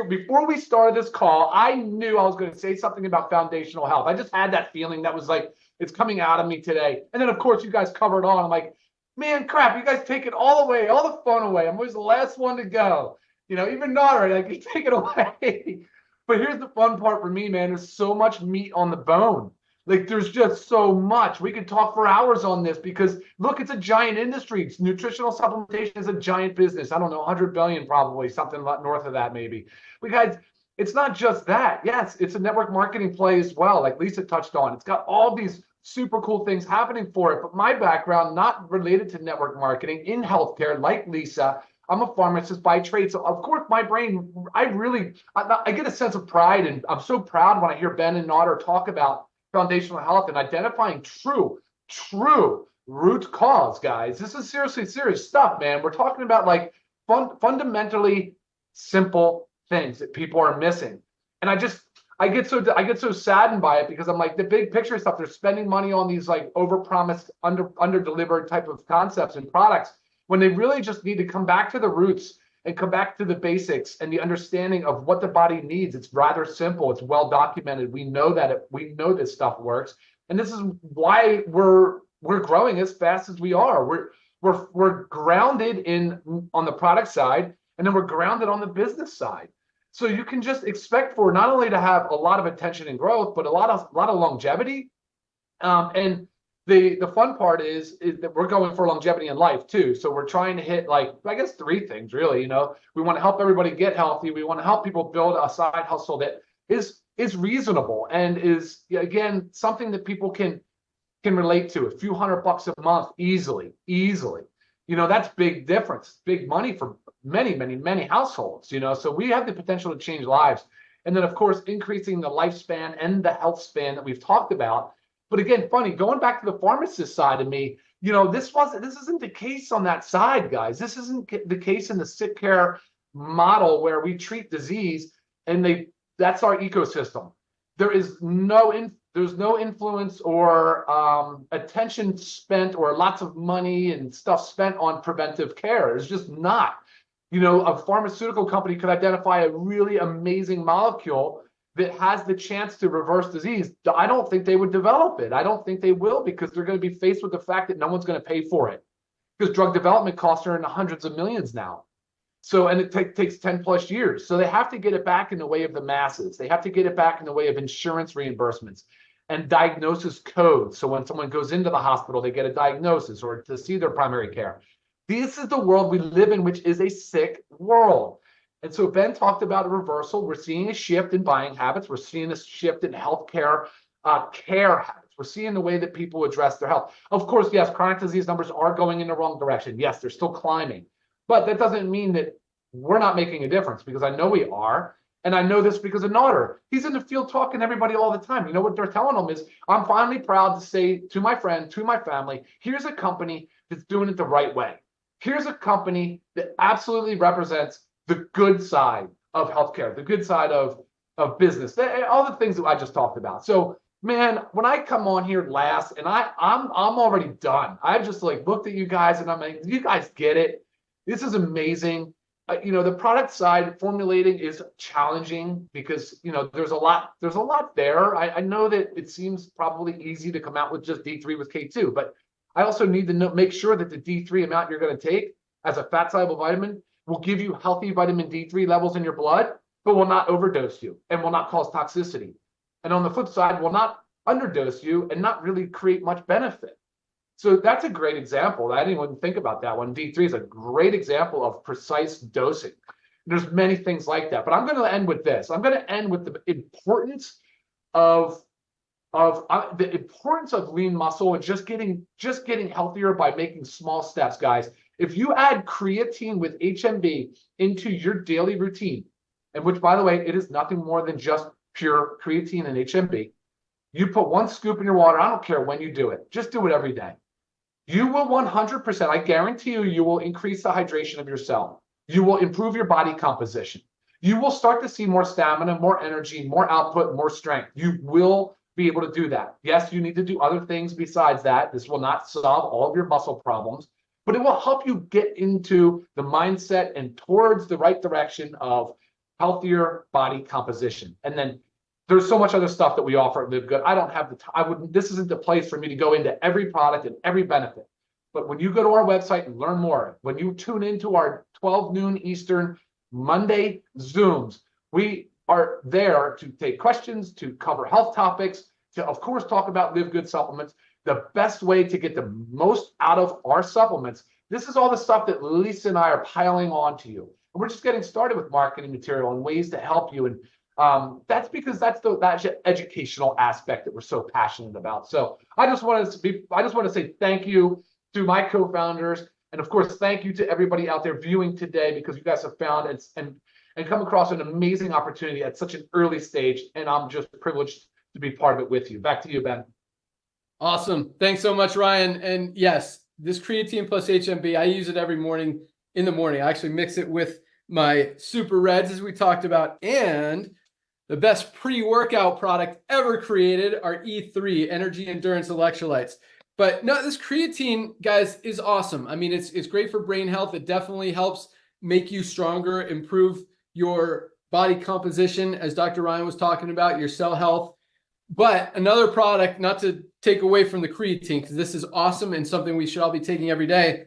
Before we started this call, I knew I was going to say something about foundational health. I just had that feeling that was like, it's coming out of me today. And then, of course, you guys covered on. I'm like, man, crap, you guys take it all away, all the fun away. I'm always the last one to go. You know, even Nara, like, you take it away. But here's the fun part for me, man. There's so much meat on the bone. Like, there's just so much. We could talk for hours on this, because look, it's a giant industry. Nutritional supplementation is a giant business. I don't know, 100 billion probably, something north of that maybe. But guys, it's not just that. Yes, it's a network marketing play as well, like Lisa touched on. It's got all these super cool things happening for it. But my background, not related to network marketing, in healthcare, like Lisa, I'm a pharmacist by trade. So of course, my brain, I get a sense of pride, and I'm so proud when I hear Ben and Nader talk about foundational health and identifying true root cause, guys. This is seriously serious stuff, man. We're talking about, like, fundamentally simple things that people are missing. And I get so saddened by it, because I'm like, the big picture stuff, they're spending money on these, like, overpromised, under-delivered type of concepts and products, when they really just need to come back to the roots and come back to the basics and the understanding of what the body needs. It's rather simple. It's well documented. We know that we know this stuff works, and this is why we're growing as fast as we are. We're grounded on the product side, and then we're grounded on the business side. So you can just expect for not only to have a lot of attention and growth, but a lot of longevity. And the fun part is that we're going for longevity in life too. So we're trying to hit, like, I guess, 3 things really. You know, we want to help everybody get healthy. We want to help people build a side hustle that is reasonable and is, again, something that people can relate to. A few $100 a month easily. You know, that's big difference, big money for many households. You know, so we have the potential to change lives. And then, of course, increasing the lifespan and the health span that we've talked about. But again, funny, going back to the pharmacist side of me, you know, this isn't the case on that side, guys. This isn't the case in the sick care model where we treat disease and that's our ecosystem. There's no influence or attention spent, or lots of money and stuff spent on preventive care. It's just not. You know, a pharmaceutical company could identify a really amazing molecule that has the chance to reverse disease. I don't think they would develop it. I don't think they will, because they're going to be faced with the fact that no one's going to pay for it, because drug development costs are in the hundreds of millions now. So, and it takes 10+ years. So they have to get it back in the way of the masses. They have to get it back in the way of insurance reimbursements. and diagnosis codes. So when someone goes into the hospital, they get a diagnosis or to see their primary care. This is the world we live in, which is a sick world. And so Ben talked about a reversal. We're seeing a shift in buying habits. We're seeing a shift in healthcare care habits. We're seeing the way that people address their health. Of course, yes, chronic disease numbers are going in the wrong direction. Yes, they're still climbing. But that doesn't mean that we're not making a difference, because I know we are. And I know this because of Nader. He's in the field talking to everybody all the time. You know what they're telling him is, I'm finally proud to say to my friend, to my family, here's a company that's doing it the right way. Here's a company that absolutely represents the good side of healthcare, the good side of business, all the things that I just talked about. So, man, when I come on here last, and I'm already done. I've just like looked at you guys and I'm like, you guys get it. This is amazing. You know, the product side formulating is challenging because, you know, there's a lot there. I know that it seems probably easy to come out with just D3 with K2, but I also need to make sure that the D3 amount you're going to take as a fat soluble vitamin will give you healthy vitamin D3 levels in your blood, but will not overdose you and will not cause toxicity. And on the flip side, will not underdose you and not really create much benefit. So that's a great example. I didn't even think about that one. D3 is a great example of precise dosing. There's many things like that, but I'm going to end with this. I'm going to end with the importance of lean muscle and just getting healthier by making small steps, guys. If you add creatine with HMB into your daily routine, and which, by the way, it is nothing more than just pure creatine and HMB, you put 1 scoop in your water. I don't care when you do it. Just do it every day. You will 100%, I guarantee you, you will increase the hydration of your cell. You will improve your body composition. You will start to see more stamina, more energy, more output, more strength. You will be able to do that. Yes, you need to do other things besides that. This will not solve all of your muscle problems, but it will help you get into the mindset and towards the right direction of healthier body composition. And then there's so much other stuff that we offer at LiveGood. I don't have the time. This isn't the place for me to go into every product and every benefit. But when you go to our website and learn more, when you tune into our 12 noon Eastern Monday Zooms, we are there to take questions, to cover health topics, to, of course, talk about LiveGood supplements, the best way to get the most out of our supplements. This is all the stuff that Lisa and I are piling on to you. And we're just getting started with marketing material and ways to help you. And that's because that's the educational aspect that we're so passionate about. So I just want to say thank you to my co-founders, and of course thank you to everybody out there viewing today, because you guys have found and come across an amazing opportunity at such an early stage, and I'm just privileged to be part of it with you. Back to you, Ben.
Awesome. Thanks so much, Ryan. And yes, this creatine plus HMB, I use it every morning in the morning. I actually mix it with my Super Reds, as we talked about, and the best pre-workout product ever created, our E3 Energy Endurance Electrolytes. But no, this creatine, guys, is awesome. I mean, it's great for brain health. It definitely helps make you stronger, improve your body composition, as Dr. Ryan was talking about, your cell health. But another product, not to take away from the creatine, because this is awesome and something we should all be taking every day,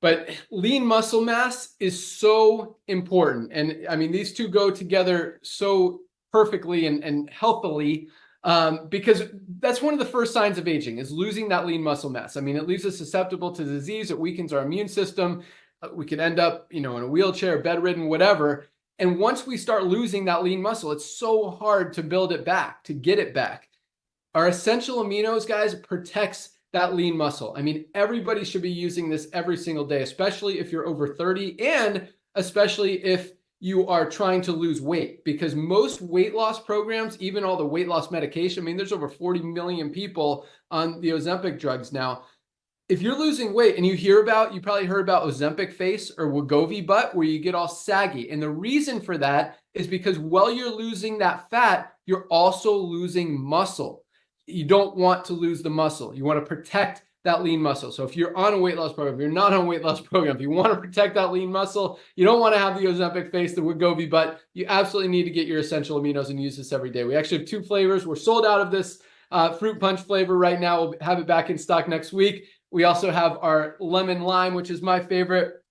but lean muscle mass is so important. And I mean, these two go together so perfectly and healthily, because that's one of the first signs of aging, is losing that lean muscle mass. I mean, it leaves us susceptible to disease. It weakens our immune system. We could end up, in a wheelchair, bedridden, whatever. And once we start losing that lean muscle, it's so hard to build it back, to get it back. Our essential aminos, guys, protects that lean muscle. I mean, everybody should be using this every single day, especially if you're over 30, and especially if you are trying to lose weight, because most weight loss programs, even all the weight loss medication, I mean, there's over 40 million people on the Ozempic drugs now. If you're losing weight and you probably heard about Ozempic face or Wegovy butt, where you get all saggy. And the reason for that is because while you're losing that fat, you're also losing muscle. You don't want to lose the muscle. You want to protect that lean muscle. So if you're on a weight loss program, if you're not on a weight loss program, if you want to protect that lean muscle, you don't want to have the Ozempic face, the Wegovy butt, you absolutely need to get your essential aminos and use this every day. We actually have 2 flavors. We're sold out of this fruit punch flavor right now. We'll have it back in stock next week. We also have our lemon lime, which is my favorite,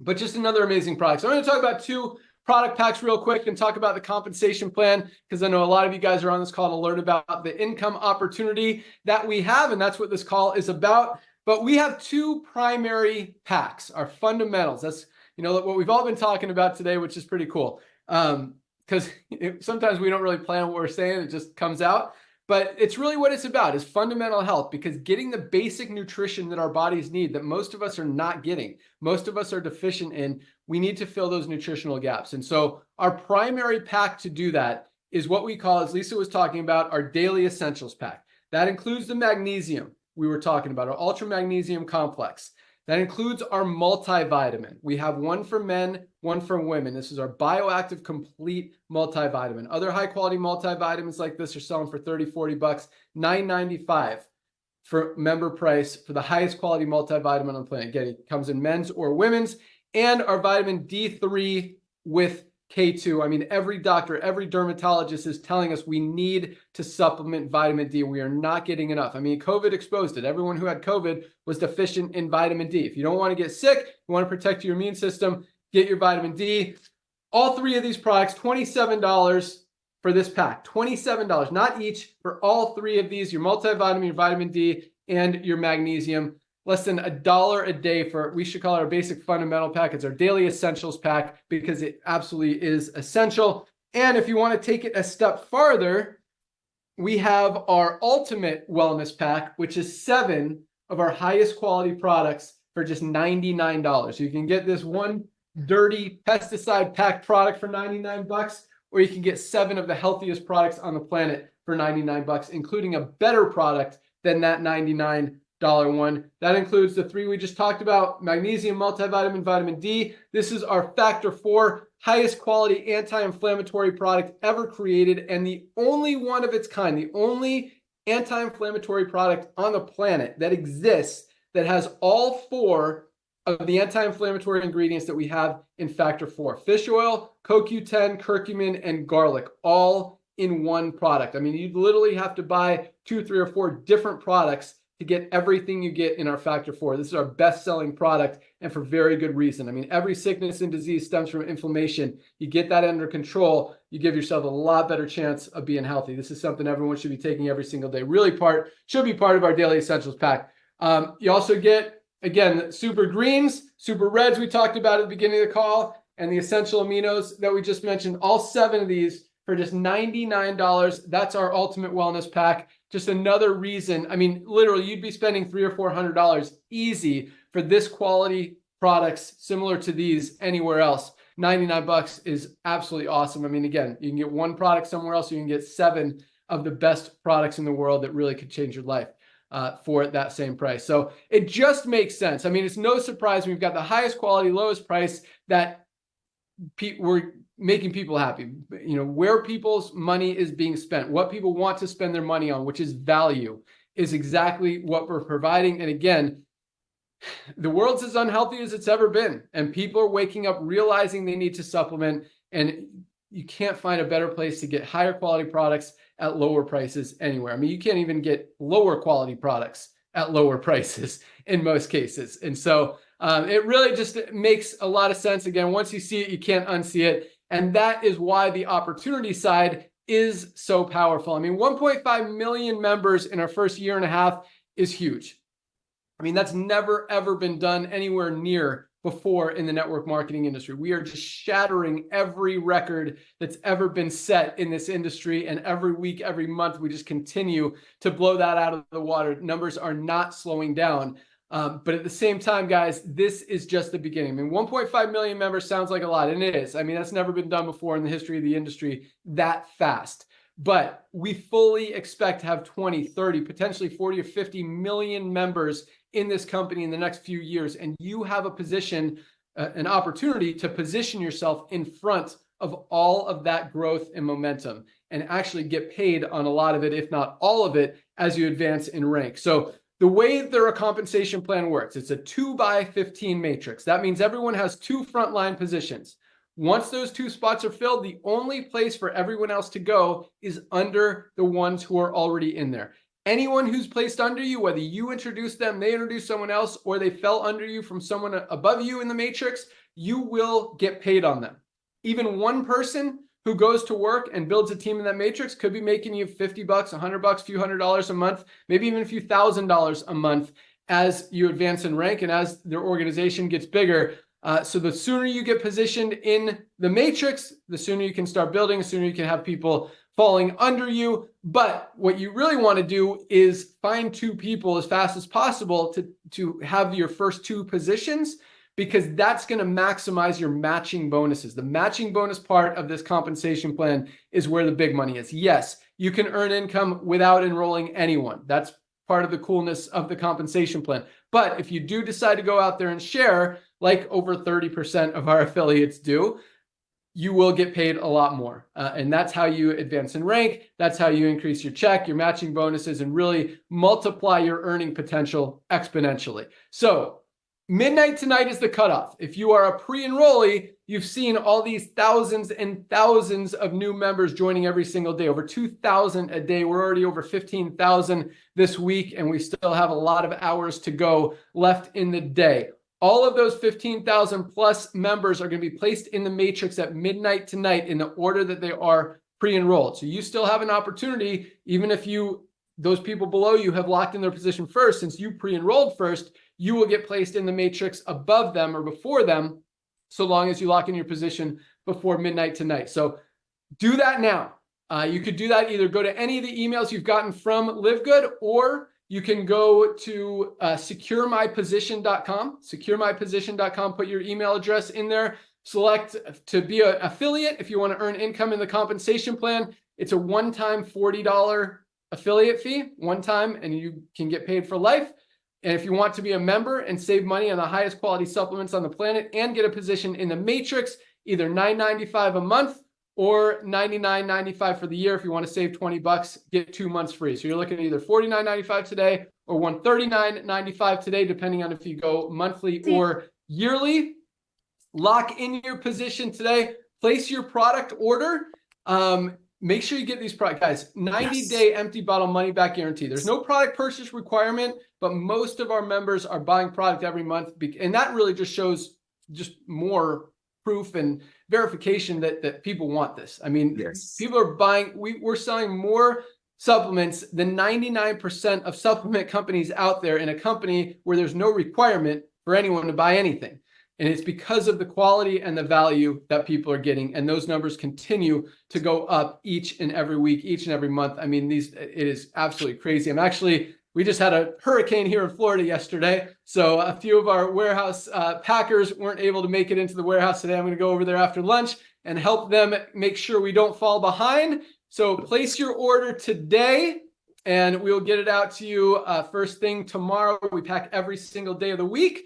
but just another amazing product. So I'm going to talk about 2 product packs real quick and talk about the compensation plan, because I know a lot of you guys are on this call to learn about the income opportunity that we have, and that's what this call is about. But we have two primary packs, our fundamentals. That's, you know, what we've all been talking about today, which is pretty cool. Because sometimes we don't really plan what we're saying, it just comes out. But it's really what it's about, is fundamental health, because getting the basic nutrition that our bodies need that most of us are not getting, most of us are deficient in, we need to fill those nutritional gaps. And so our primary pack to do that is what we call, as Lisa was talking about, our daily essentials pack. That includes the magnesium we were talking about, our ultra magnesium complex. That includes our multivitamin. We have one for men, one for women. This is our bioactive complete multivitamin. Other high quality multivitamins like this are selling for 30, 40 bucks, $9.95 for member price for the highest quality multivitamin on the planet. Again, it comes in men's or women's. And our vitamin D3 with K2. I mean, every doctor, every dermatologist is telling us we need to supplement vitamin D. We are not getting enough. I mean, COVID exposed it. Everyone who had COVID was deficient in vitamin D. If you don't want to get sick, you want to protect your immune system, get your vitamin D. All three of these products, $27 for this pack. $27, not each, for all three of these, your multivitamin, your vitamin D, and your magnesium. Less than $1 a day for, we should call it our basic fundamental pack. It's our daily essentials pack because it absolutely is essential. And if you want to take it a step farther, we have our ultimate wellness pack, which is 7 of our highest quality products for just $99. So you can get this one dirty pesticide packed product for 99 bucks, or you can get 7 of the healthiest products on the planet for 99 bucks, including a better product than that $99 one. That includes the 3 we just talked about: magnesium, multivitamin, vitamin D. This is our factor 4 highest quality anti-inflammatory product ever created, and the only one of its kind, the only anti-inflammatory product on the planet that exists that has all 4 of the anti-inflammatory ingredients that we have in factor 4: fish oil, CoQ10, curcumin, and garlic, all in one product. I mean, you literally have to buy 2, 3, or 4 different products to get everything you get in our factor 4. This is our best-selling product, and for very good reason. I mean, every sickness and disease stems from inflammation. You get that under control, you give yourself a lot better chance of being healthy. This is something everyone should be taking every single day. Really should be part of our daily essentials pack. You also get, again, super greens, super reds we talked about at the beginning of the call, and the essential aminos that we just mentioned. All 7 of these for just $99. That's our ultimate wellness pack. Just another reason. I mean, literally, you'd be spending $300 or $400 easy for this quality products similar to these anywhere else. 99 bucks is absolutely awesome. I mean, again, you can get one product somewhere else, you can get 7 of the best products in the world that really could change your life for that same price. So it just makes sense. I mean, it's no surprise we've got the highest quality, lowest price that we're making people happy. You know, where people's money is being spent, what people want to spend their money on, which is value, is exactly what we're providing. And again, the world's as unhealthy as it's ever been, and people are waking up realizing they need to supplement, and you can't find a better place to get higher quality products at lower prices anywhere. I mean, you can't even get lower quality products at lower prices in most cases. And so it really just makes a lot of sense. Again, once you see it, you can't unsee it. And that is why the opportunity side is so powerful. I mean, 1.5 million members in our first year and a half is huge. I mean, that's never, ever been done anywhere near before in the network marketing industry. We are just shattering every record that's ever been set in this industry. And every week, every month, we just continue to blow that out of the water. Numbers are not slowing down. But at the same time, guys, this is just the beginning. I mean, 1.5 million members sounds like a lot, and it is. I mean, that's never been done before in the history of the industry that fast. But we fully expect to have 20, 30, potentially 40 or 50 million members in this company in the next few years. And you have a position, an opportunity to position yourself in front of all of that growth and momentum and actually get paid on a lot of it, if not all of it, as you advance in rank. So the way their compensation plan works, it's a 2x15 matrix. That means everyone has 2 frontline positions. Once those 2 spots are filled, the only place for everyone else to go is under the ones who are already in there. Anyone who's placed under you, whether you introduce them, they introduce someone else, or they fell under you from someone above you in the matrix, you will get paid on them. even one person who goes to work and builds a team in that matrix could be making you $50, $100, a few $100 a month, maybe even a few $1,000s a month as you advance in rank and as their organization gets bigger. So the sooner you get positioned in the matrix, the sooner you can start building, the sooner you can have people falling under you. But what you really want to do is find 2 people as fast as possible to have your first 2 positions, because that's going to maximize your matching bonuses. The matching bonus part of this compensation plan is where the big money is. Yes, you can earn income without enrolling anyone. That's part of the coolness of the compensation plan. But if you do decide to go out there and share, like over 30% of our affiliates do, you will get paid a lot more. And that's how you advance in rank. That's how you increase your check, your matching bonuses, and really multiply your earning potential exponentially. So midnight tonight is the cutoff. If you are a pre-enrollee, you've seen all these thousands and thousands of new members joining every single day, over 2,000 a day. We're already over 15,000 this week, and we still have a lot of hours to go left in the day. All of those 15,000 plus members are going to be placed in the matrix at midnight tonight in the order that they are pre-enrolled. So you still have an opportunity, even if those people below you have locked in their position first, since you pre-enrolled first, you will get placed in the matrix above them or before them, so long as you lock in your position before midnight tonight. So do that now. You could do that, either go to any of the emails you've gotten from LiveGood, or you can go to securemyposition.com, securemyposition.com, put your email address in there, select to be an affiliate if you want to earn income in the compensation plan. It's a one-time $40 affiliate fee, one time, and you can get paid for life. And if you want to be a member and save money on the highest quality supplements on the planet and get a position in the matrix, either $9.95 a month or $99.95 for the year. If you want to save $20, get 2 months free. So you're looking at either $49.95 today or $139.95 today, depending on if you go monthly or yearly. Lock in your position today. Place your product order. Make sure you get these products, guys. 90-day empty bottle money back guarantee. There's no product purchase requirement, but most of our members are buying product every month, and that really just shows just more proof and verification that people want this. I mean, people are buying. We're selling more supplements than 99% of supplement companies out there, in a company where there's no requirement for anyone to buy anything. And it's because of the quality and the value that people are getting. And those numbers continue to go up each and every week, each and every month. I mean, it is absolutely crazy. We just had a hurricane here in Florida yesterday. So a few of our warehouse packers weren't able to make it into the warehouse today. I'm going to go over there after lunch and help them make sure we don't fall behind. So place your order today, and we'll get it out to you first thing tomorrow. We pack every single day of the week.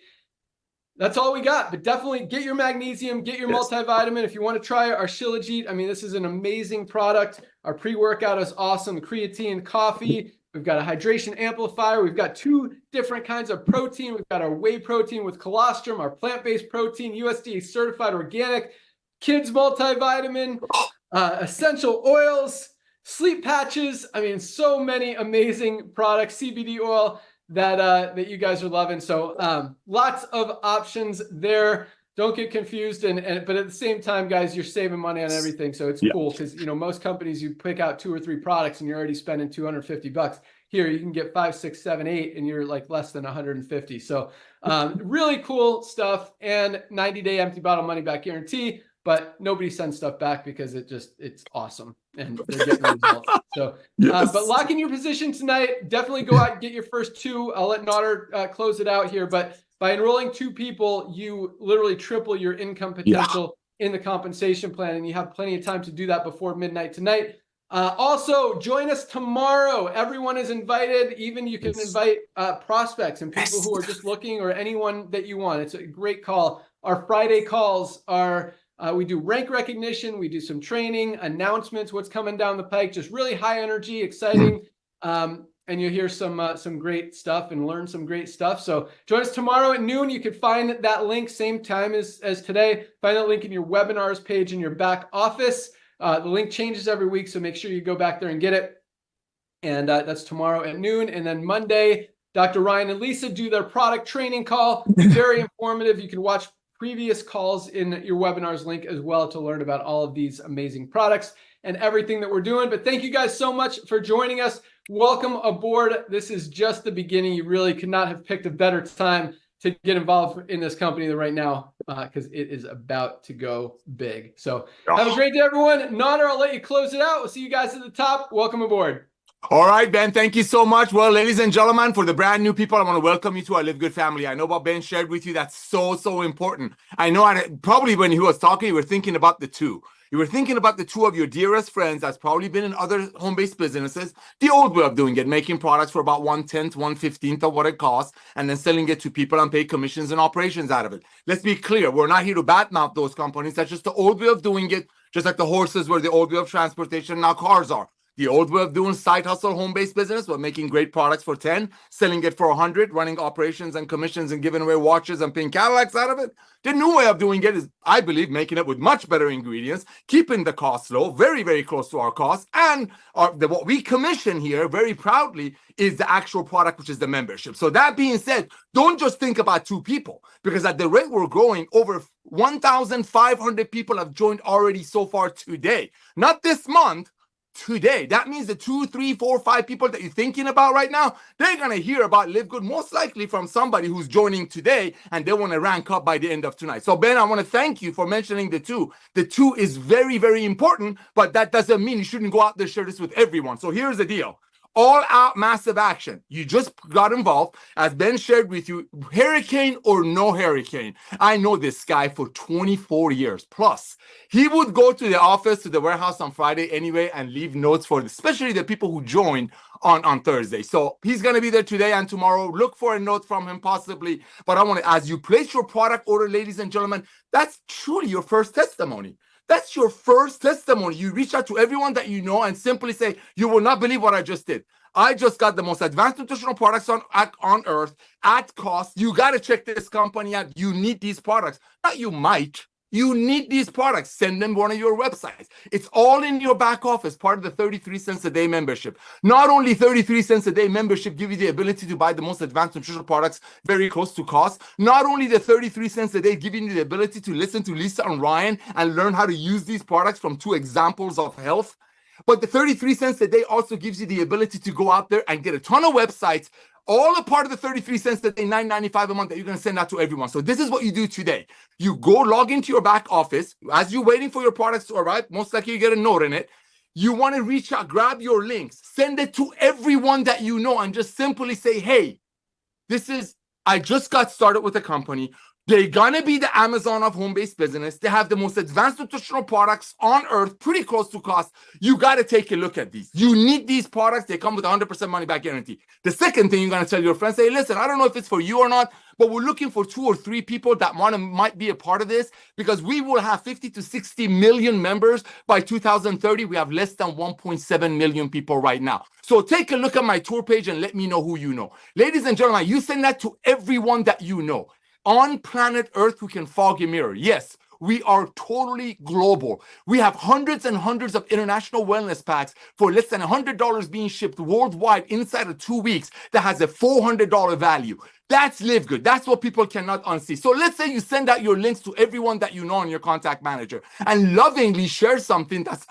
That's all we got, but definitely get your magnesium, get your multivitamin. If you want to try our Shilajit, I mean, this is an amazing product. Our pre-workout is awesome. Creatine, coffee. We've got a hydration amplifier. We've got 2 different kinds of protein. We've got our whey protein with colostrum, our plant-based protein, USDA certified organic, kids multivitamin, essential oils, sleep patches. I mean, so many amazing products, CBD oil that you guys are loving. So lots of options there. Don't get confused, but at the same time, guys, you're saving money on everything. So it's cool, because most companies, you pick out 2 or 3 products and you're already spending $250. Here you can get 5, 6, 7, 8, and you're like less than 150. So really cool stuff, and 90-day empty bottle money back guarantee. But nobody sends stuff back because it's awesome and they're getting results. So, but lock in your position tonight. Definitely go out and get your first 2. I'll let Nader close it out here. But by enrolling 2 people, you literally triple your income potential in the compensation plan, and you have plenty of time to do that before midnight tonight. Also, join us tomorrow. Everyone is invited. Even you can invite prospects and people who are just looking, or anyone that you want. It's a great call. Our Friday calls are. We do rank recognition. We do some training, announcements, what's coming down the pike, just really high energy, exciting. And you'll hear some great stuff and learn some great stuff. So join us tomorrow at noon. You can find that link, same time as today. Find that link in your webinars page in your back office. The link changes every week, so make sure you go back there and get it. And that's tomorrow at noon. And then Monday, Dr. Ryan and Lisa do their product training call. Very informative. You can watch previous calls in your webinars link as well to learn about all of these amazing products and everything that we're doing. But thank you guys so much for joining us. Welcome aboard. This is just the beginning. You really could not have picked a better time to get involved in this company than right now, because it is about to go big. So have a great day, everyone. Nader, I'll let you close it out. We'll see you guys at the top. Welcome aboard.
All right, Ben, thank you so much. Well, ladies and gentlemen, for the brand new people, I want to welcome you to our Live Good family. I know what Ben shared with you. That's so important. I know probably when he was talking, you were thinking about the two. You were thinking about the two of your dearest friends that's probably been in other home-based businesses, the old way of doing it, making products for about 1/10, 1/15 of what it costs, and then selling it to people and pay commissions and operations out of it. Let's be clear. We're not here to badmouth those companies. That's just the old way of doing it, just like the horses were the old way of transportation, now cars are. The old way of doing side hustle, home-based business, was making great products for 10, selling it for 100, running operations and commissions and giving away watches and paying Cadillacs out of it. The new way of doing it is, I believe, making it with much better ingredients, keeping the costs low, very close to our costs, and what we commission here very proudly is the actual product, which is the membership. So that being said, don't just think about two people, because at the rate we're growing, over 1,500 people have joined already so far today. Not this month, today. That means the 2, 3, 4, 5 people that you're thinking about right now, they're going to hear about Live Good most likely from somebody who's joining today, and they want to rank up by the end of tonight. So Ben, I want to thank you for mentioning the two. The two is very important, but that doesn't mean you shouldn't go out there share this with everyone. So here's the deal. All out massive action. You just got involved. As Ben shared with you, hurricane or no hurricane. I know this guy for 24 years plus. He would go to the office, to the warehouse on Friday anyway, and leave notes for especially the people who joined on Thursday. So he's going to be there today and tomorrow. Look for a note from him possibly. But I want to, as you place your product order, ladies and gentlemen, that's truly your first testimony. That's your first testimony. You reach out to everyone that you know and simply say, you will not believe what I just did. I just got the most advanced nutritional products on earth at cost. You got to check this company out. You need these products. Not you might. You need these products. Send them one of your websites. It's all in your back office, part of the 33 cents a day membership. Not only 33 cents a day membership give you the ability to buy the most advanced nutritional products very close to cost. Not only the 33 cents a day giving you the ability to listen to Lisa and Ryan and learn how to use these products from 2 examples of health, but the 33 cents a day also gives you the ability to go out there and get a ton of websites, all a part of the 33 cents a day, $9.95 a month that you're going to send out to everyone. So this is what you do today. You go log into your back office. As you're waiting for your products to arrive, most likely you get a note in it. You want to reach out, grab your links, send it to everyone that you know, and just simply say, hey, I just got started with a company. They're gonna be the Amazon of home-based business. They have the most advanced nutritional products on earth, pretty close to cost. You gotta take a look at these. You need these products. They come with 100% money back guarantee. The second thing you're gonna tell your friends, say, listen, I don't know if it's for you or not, but we're looking for 2 or 3 people that might be a part of this, because we will have 50 to 60 million members by 2030. We have less than 1.7 million people right now. So take a look at my tour page and let me know who you know. Ladies and gentlemen, you send that to everyone that you know. On planet Earth, we can fog a mirror. Yes, we are totally global. We have hundreds and hundreds of international wellness packs for less than $100 being shipped worldwide inside of 2 weeks that has a $400 value. That's Live Good. That's what people cannot unsee. So let's say you send out your links to everyone that you know on your contact manager and lovingly share something that's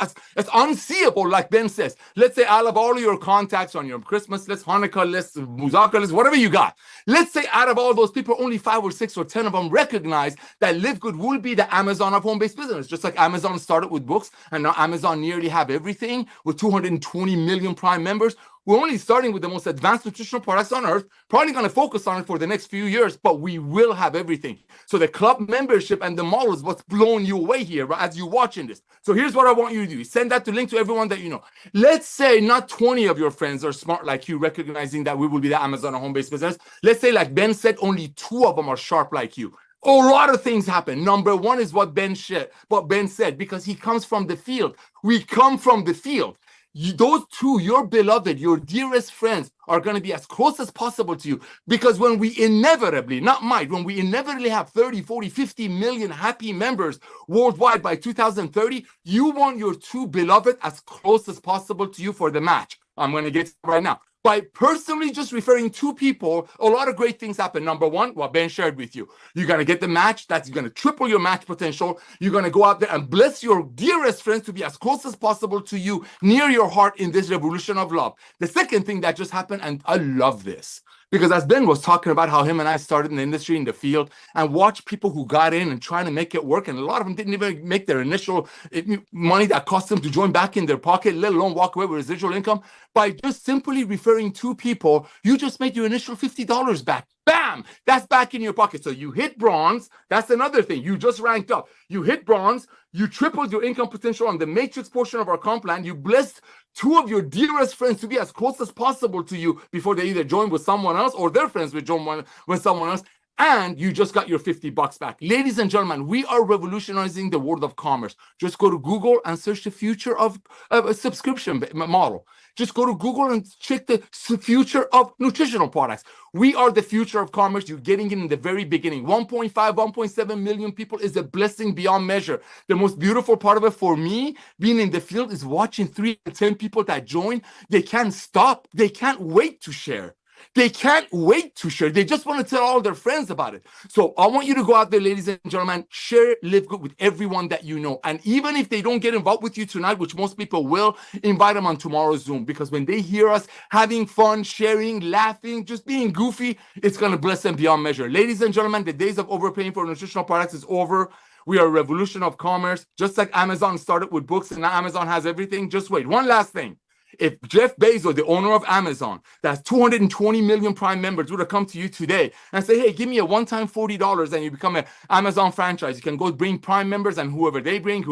unseeable, like Ben says. Let's say out of all of your contacts on your Christmas list, Hanukkah list, Muzaka list, whatever you got. Let's say out of all those people, only 5 or 6 or 10 of them recognize that Live Good will be the Amazon of home-based business. Just like Amazon started with books, and now Amazon nearly have everything with 220 million Prime members. We're only starting with the most advanced nutritional products on earth, probably going to focus on it for the next few years, but we will have everything. So the club membership and the model is what's blowing you away here, right, as you're watching this. So here's what I want you to do. Send that to link to everyone that you know. Let's say not 20 of your friends are smart like you, recognizing that we will be the Amazon of home-based business. Let's say, like Ben said, only 2 of them are sharp like you. A lot of things happen. Number 1 is what Ben said, because he comes from the field. We come from the field. Those 2, your beloved, your dearest friends, are going to be as close as possible to you, because when we inevitably, when we inevitably have 30, 40, 50 million happy members worldwide by 2030, you want your 2 beloved as close as possible to you for the match. I'm going to get right now. By personally just referring 2 people, a lot of great things happen. Number one, what Ben shared with you. You're going to get the match. That's going to triple your match potential. You're going to go out there and bless your dearest friends to be as close as possible to you, near your heart in this revolution of love. The second thing that just happened, and I love this, because as Ben was talking about how him and I started in the industry, in the field, and watched people who got in and trying to make it work, and a lot of them didn't even make their initial money that cost them to join back in their pocket, let alone walk away with residual income. By just simply referring 2 people, you just made your initial $50 back. Bam! That's back in your pocket. So you hit bronze. That's another thing. You just ranked up. You hit bronze. You tripled your income potential on the matrix portion of our comp plan. You blessed 2 of your dearest friends to be as close as possible to you before they either join with someone else or their friends will join with someone else. And you just got your $50 back. Ladies and gentlemen, we are revolutionizing the world of commerce. Just go to Google and search the future of a subscription model. Just go to Google and check the future of nutritional products. We are the future of commerce. You're getting it in the very beginning. 1.5, 1.7 million people is a blessing beyond measure. The most beautiful part of it for me, being in the field, is watching 3 to 10 people that join. They can't stop. They can't wait to share. They can't wait to share. They just want to tell all their friends about it. So I want you to go out there, ladies and gentlemen, share LiveGood with everyone that you know. And even if they don't get involved with you tonight, which most people will, invite them on tomorrow's Zoom. Because when they hear us having fun, sharing, laughing, just being goofy, it's going to bless them beyond measure. Ladies and gentlemen, the days of overpaying for nutritional products is over. We are a revolution of commerce. Just like Amazon started with books and now Amazon has everything. Just wait. One last thing. If Jeff Bezos, the owner of Amazon, that's 220 million Prime members, would have come to you today and say, hey, give me a one-time $40 and you become an Amazon franchise. You can go bring Prime members, and whoever they bring,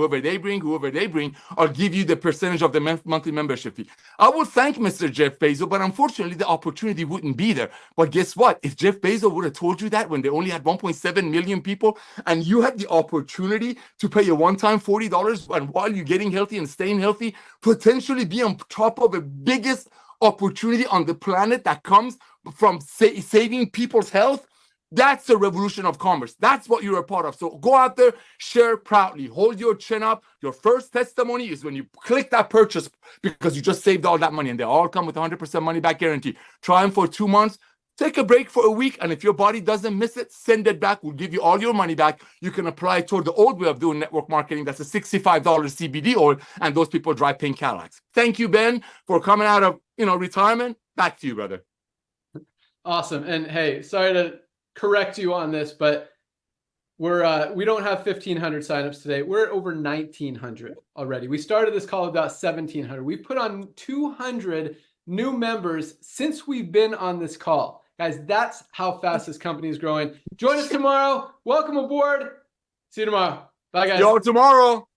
I'll give you the percentage of the monthly membership fee. I would thank Mr. Jeff Bezos, but unfortunately, the opportunity wouldn't be there. But guess what? If Jeff Bezos would have told you that when they only had 1.7 million people and you had the opportunity to pay a one-time $40, and while you're getting healthy and staying healthy, potentially be on top of the biggest opportunity on the planet that comes from saving people's health, that's the revolution of commerce. That's what you're a part of. So go out there, share proudly, hold your chin up. Your first testimony is when you click that purchase because you just saved all that money, and they all come with 100% money back guarantee. Try them for 2 months. Take a break for a week, and if your body doesn't miss it, send it back. We'll give you all your money back. You can apply it toward the old way of doing network marketing. That's a $65 CBD oil, and those people drive pink Cadillacs. Thank you, Ben, for coming out of retirement. Back to you, brother.
Awesome. And hey, sorry to correct you on this, but we don't have 1,500 signups today. We're at over 1,900 already. We started this call about 1,700. We put on 200 new members since we've been on this call. Guys, that's how fast this company is growing. Join us tomorrow. Welcome aboard. See you tomorrow. Bye, guys.
See y'all tomorrow.